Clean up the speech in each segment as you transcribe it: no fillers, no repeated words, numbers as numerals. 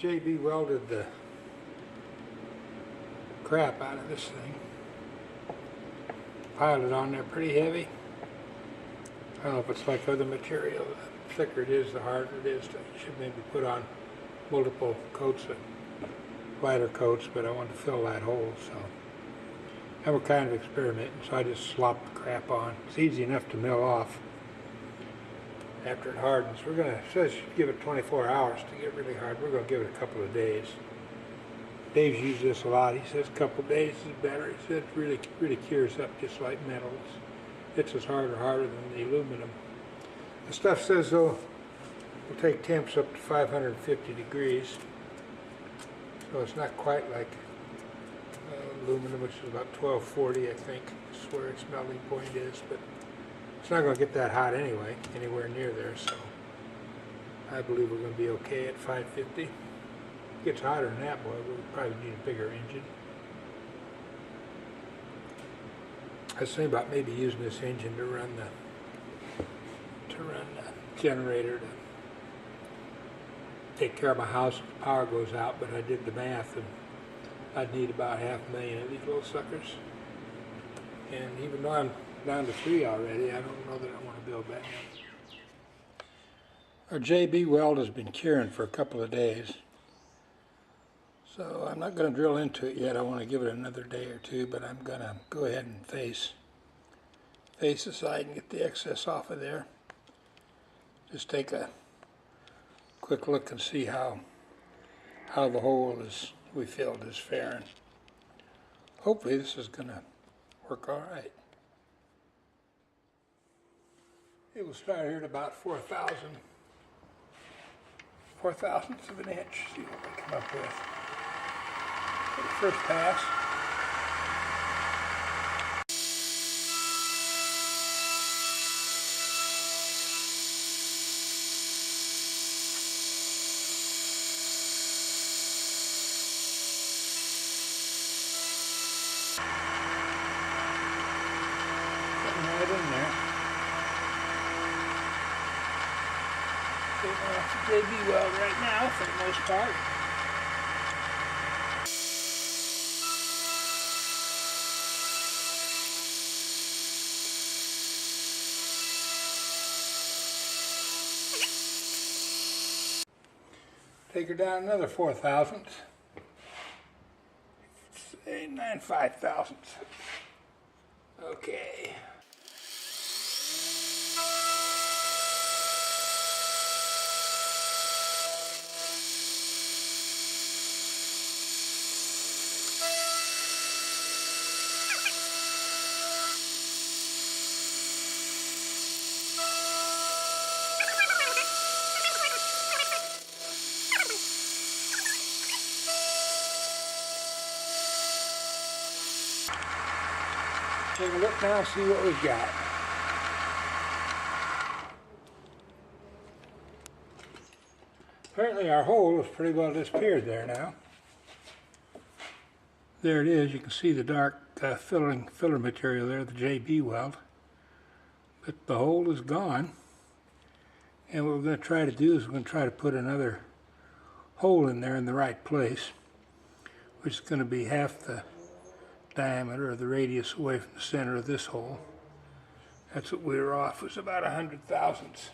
JB welded the crap out of this thing. Piled it on there pretty heavy. I don't know if it's like other material. The thicker it is, the harder it is. You should maybe put on multiple coats of lighter coats, but I wanted to fill that hole, so I was kind of experimenting, so I just slopped the crap on. It's easy enough to mill off after it hardens. We're gonna, it says give it 24 hours to get really hard. We're gonna give it a couple of days. Dave's used this a lot. He says a couple of days is better. He said it really cures up just like metals. It's as hard or harder than the aluminum. The stuff says though it'll take temps up to 550 degrees. So it's not quite like aluminum, which is about 1240, I think, is where its melting point is. But it's not going to get that hot anyway, anywhere near there. So I believe we're going to be okay at 550. If it gets hotter than that, boy, we'll probably need a bigger engine. I was thinking about maybe using this engine to run the generator to take care of my house if the power goes out, but I did the math and I'd need about 500,000 of these little suckers. And even though I'm down to 3 already, I don't know that I want to build that one. Our JB Weld has been curing for a couple of days, so I'm not going to drill into it yet. I want to give it another day or two, but I'm going to go ahead and face the side and get the excess off of there. Just take a quick look and see how the hole we filled is faring. Hopefully this is going to work all right. It will start here at about 4 thousandths of an inch. See what we come up with. For the first pass. Right in there. Taking off the JB Weld right now for the most part. Take her down another 4 thousandths. Say 9 5/1000ths. Okay. Take a look now and see what we've got. Apparently our hole has pretty well disappeared there now. There it is. You can see the dark filler material there, the JB Weld. But the hole is gone. And what we're going to try to do is we're going to try to put another hole in there in the right place, which is going to be half the diameter or the radius away from the center of this hole. That's what we were off, was about 100 thousandths.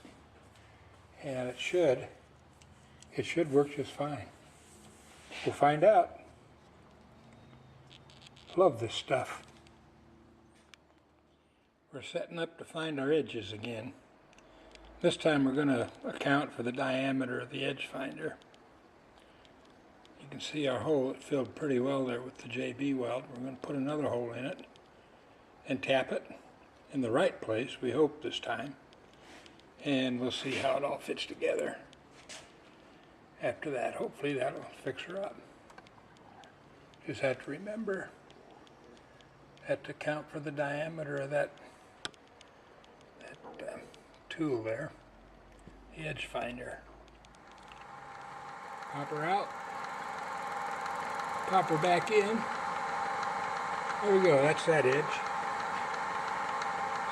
And it should work just fine. We'll find out. Love this stuff. We're setting up to find our edges again. This time we're going to account for the diameter of the edge finder. You can see our hole, it filled pretty well there with the JB Weld. We're going to put another hole in it and tap it in the right place, we hope this time. And we'll see how it all fits together. After that, hopefully that'll fix her up. Just have to remember, have to count for the diameter of that tool there, the edge finder. Pop her out. Pop her back in. There we go, that's that edge.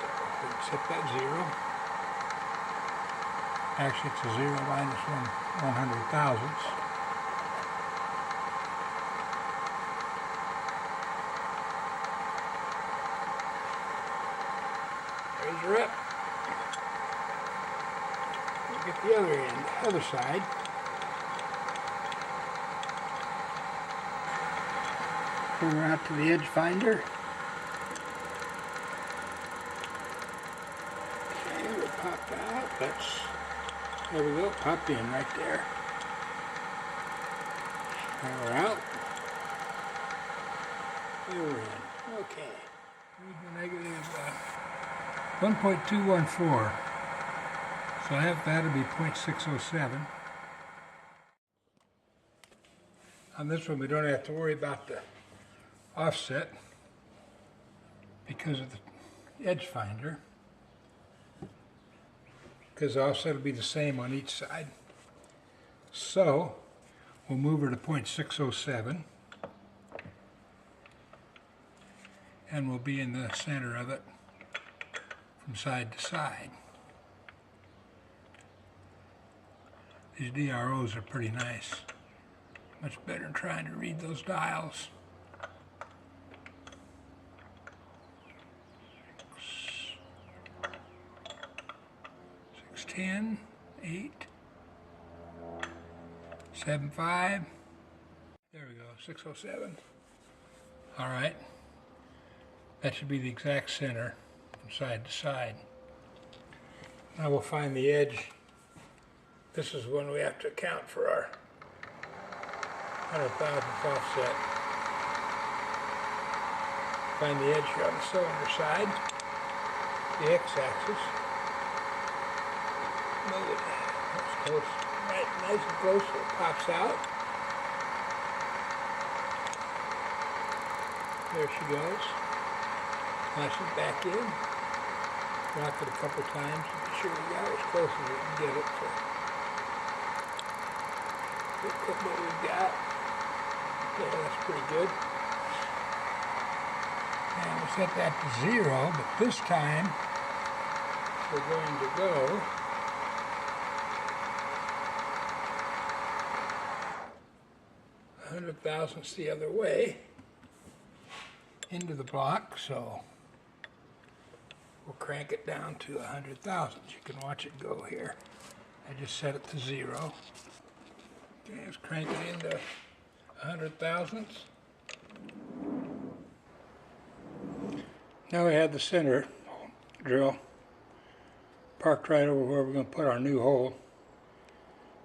So set that 0. Actually it's a 0 minus 1/100 thousandths. are up. We'll get the other end, other side. Bring her out to the edge finder. Okay, we'll pop out. There we go, popped in right there. Now we're out. There we're in. Okay. Read the negative 1.214. So that'll be 0.607. On this one, we don't have to worry about the offset because of the edge finder, because the offset will be the same on each side. So we'll move her to 0.607 and we'll be in the center of it from side to side. These DROs are pretty nice. Much better than trying to read those dials. 610, 8, 75. There we go, 607. All right. That should be the exact center from side to side. Now we'll find the edge. This is when we have to account for our 100,000th offset. Find the edge here on the cylinder side, the x-axis. Move it. That's close, right, nice and close so it pops out. There she goes. Flash it back in. Rock it a couple times to be sure we got it as close as we can get it. So look what we've got. Yeah, that's pretty good. And we'll set that to 0, but this time we're going to go 100,000ths the other way into the block, so we'll crank it down to 100,000. You can watch it go here. I just set it to 0. Okay, let's crank it into 100,000ths. Now we have the center drill parked right over where we're going to put our new hole.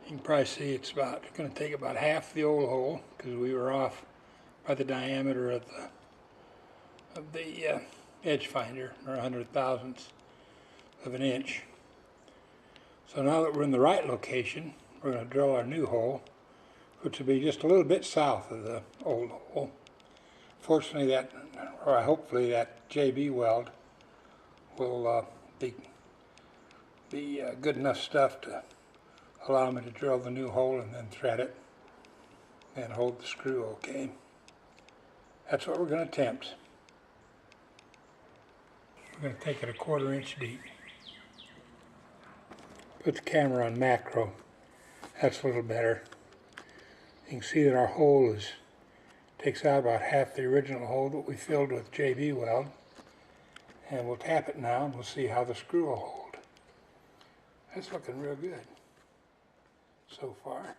You can probably see it's going to take about half the old hole because we were off by the diameter of the edge finder, or 100,000ths of an inch. So now that we're in the right location, we're going to drill our new hole, which will be just a little bit south of the old hole. Fortunately, hopefully that JB Weld will be good enough stuff to allow me to drill the new hole and then thread it and hold the screw okay. That's what we're going to attempt. We're going to take it 1/4 inch deep. Put the camera on macro. That's a little better. You can see that our hole takes out about half the original hole that we filled with JB Weld. And we'll tap it now and we'll see how the screw will hold. That's looking real good so far.